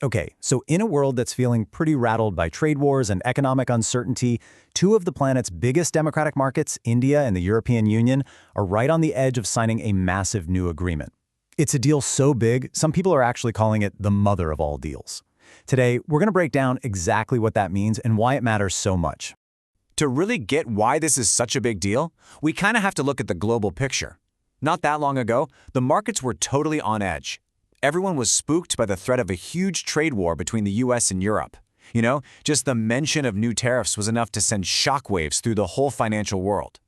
Okay, so in a world that's feeling pretty rattled by trade wars and economic uncertainty, two of the planet's biggest democratic markets, India and the European Union, are right on the edge of signing a massive new agreement. It's a deal so big, some people are actually calling it the mother of all deals. Today, we're going to break down exactly what that means and why it matters so much. To really get why this is such a big deal, we kind of have to look at the global picture. Not that long ago, the markets were totally on edge. Everyone was spooked by the threat of a huge trade war between the US and Europe. Just the mention of new tariffs was enough to send shockwaves through the whole financial world.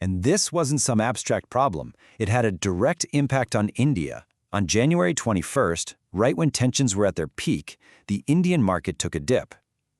And this wasn't some abstract problem. It had a direct impact on India. On January 21st, right when tensions were at their peak, the Indian market took a dip.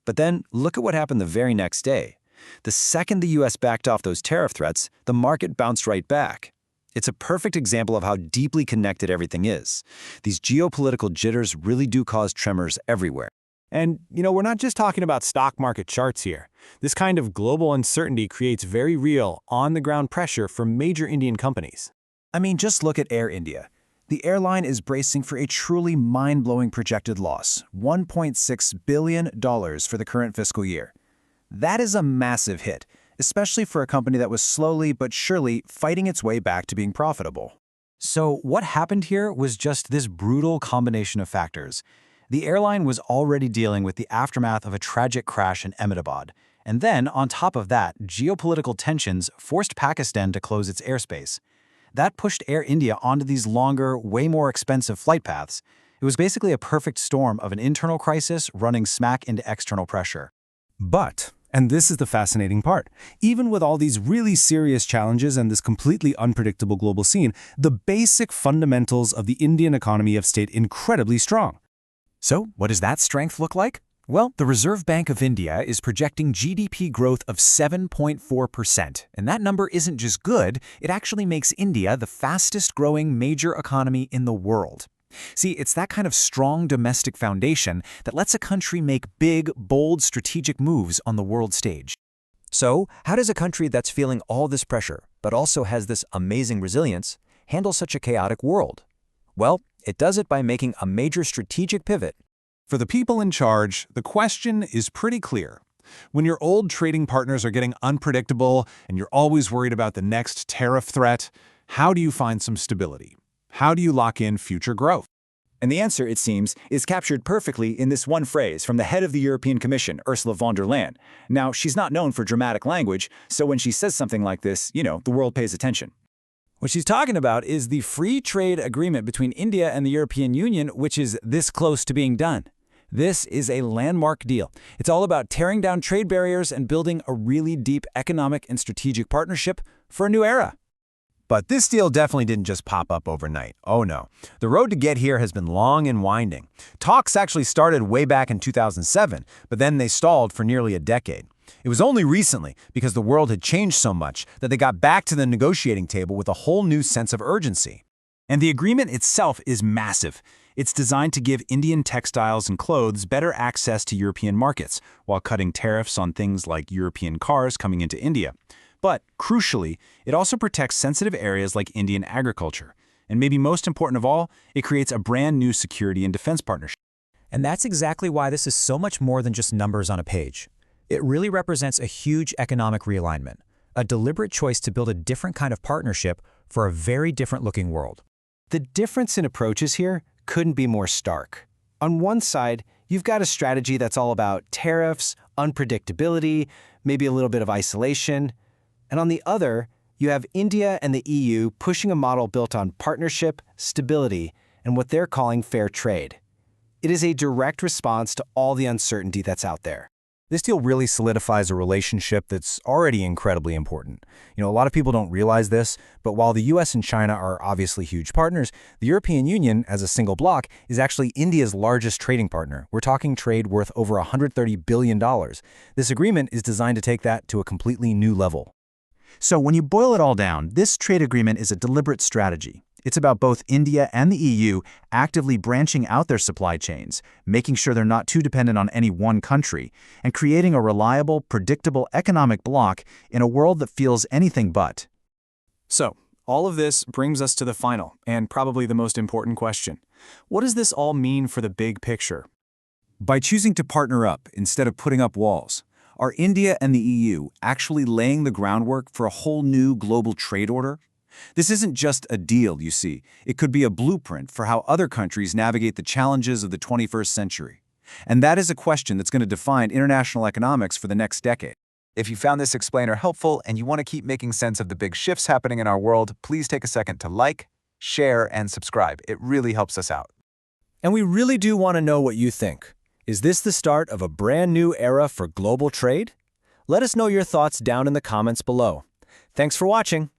But then, look at what happened the very next day. The second the US backed off those tariff threats, the market bounced right back. It's a perfect example of how deeply connected everything is. These geopolitical jitters really do cause tremors everywhere. And, we're not just talking about stock market charts here. This kind of global uncertainty creates very real, on-the-ground pressure for major Indian companies. I mean, just look at Air India. The airline is bracing for a truly mind-blowing projected loss, $1.6 billion for the current fiscal year. That is a massive hit, especially for a company that was slowly but surely fighting its way back to being profitable. So what happened here was just this brutal combination of factors. The airline was already dealing with the aftermath of a tragic crash in Ahmedabad. And then, on top of that, geopolitical tensions forced Pakistan to close its airspace. That pushed Air India onto these longer, way more expensive flight paths. It was basically a perfect storm of an internal crisis running smack into external pressure. But, and this is the fascinating part, even with all these really serious challenges and this completely unpredictable global scene, the basic fundamentals of the Indian economy have stayed incredibly strong. So, what does that strength look like? Well, the Reserve Bank of India is projecting GDP growth of 7.4%. And that number isn't just good, it actually makes India the fastest-growing major economy in the world. See, it's that kind of strong domestic foundation that lets a country make big, bold strategic moves on the world stage. So, how does a country that's feeling all this pressure, but also has this amazing resilience, handle such a chaotic world? Well, it does it by making a major strategic pivot. For the people in charge, the question is pretty clear. When your old trading partners are getting unpredictable and you're always worried about the next tariff threat, how do you find some stability? How do you lock in future growth? And the answer, it seems, is captured perfectly in this one phrase from the head of the European Commission, Ursula von der Leyen. Now, she's not known for dramatic language, so when she says something like this, the world pays attention. What she's talking about is the free trade agreement between India and the European Union, which is this close to being done. This is a landmark deal. It's all about tearing down trade barriers and building a really deep economic and strategic partnership for a new era. But this deal definitely didn't just pop up overnight. Oh no. The road to get here has been long and winding. Talks actually started way back in 2007, but then they stalled for nearly a decade. It was only recently, because the world had changed so much, that they got back to the negotiating table with a whole new sense of urgency. And the agreement itself is massive. It's designed to give Indian textiles and clothes better access to European markets, while cutting tariffs on things like European cars coming into India. But, crucially, it also protects sensitive areas like Indian agriculture. And maybe most important of all, it creates a brand new security and defense partnership. And that's exactly why this is so much more than just numbers on a page. It really represents a huge economic realignment, a deliberate choice to build a different kind of partnership for a very different-looking world. The difference in approaches here couldn't be more stark. On one side, you've got a strategy that's all about tariffs, unpredictability, maybe a little bit of isolation. And on the other, you have India and the EU pushing a model built on partnership, stability, and what they're calling fair trade. It is a direct response to all the uncertainty that's out there. This deal really solidifies a relationship that's already incredibly important. A lot of people don't realize this, but while the US and China are obviously huge partners, the European Union, as a single bloc, is actually India's largest trading partner. We're talking trade worth over $130 billion. This agreement is designed to take that to a completely new level. So when you boil it all down, this trade agreement is a deliberate strategy. It's about both India and the EU actively branching out their supply chains, making sure they're not too dependent on any one country, and creating a reliable, predictable economic bloc in a world that feels anything but. So, all of this brings us to the final, and probably the most important question. What does this all mean for the big picture? By choosing to partner up instead of putting up walls, are India and the EU actually laying the groundwork for a whole new global trade order? This isn't just a deal, you see. It could be a blueprint for how other countries navigate the challenges of the 21st century. And that is a question that's going to define international economics for the next decade. If you found this explainer helpful and you want to keep making sense of the big shifts happening in our world, please take a second to like, share, and subscribe. It really helps us out. And we really do want to know what you think. Is this the start of a brand new era for global trade? Let us know your thoughts down in the comments below. Thanks for watching.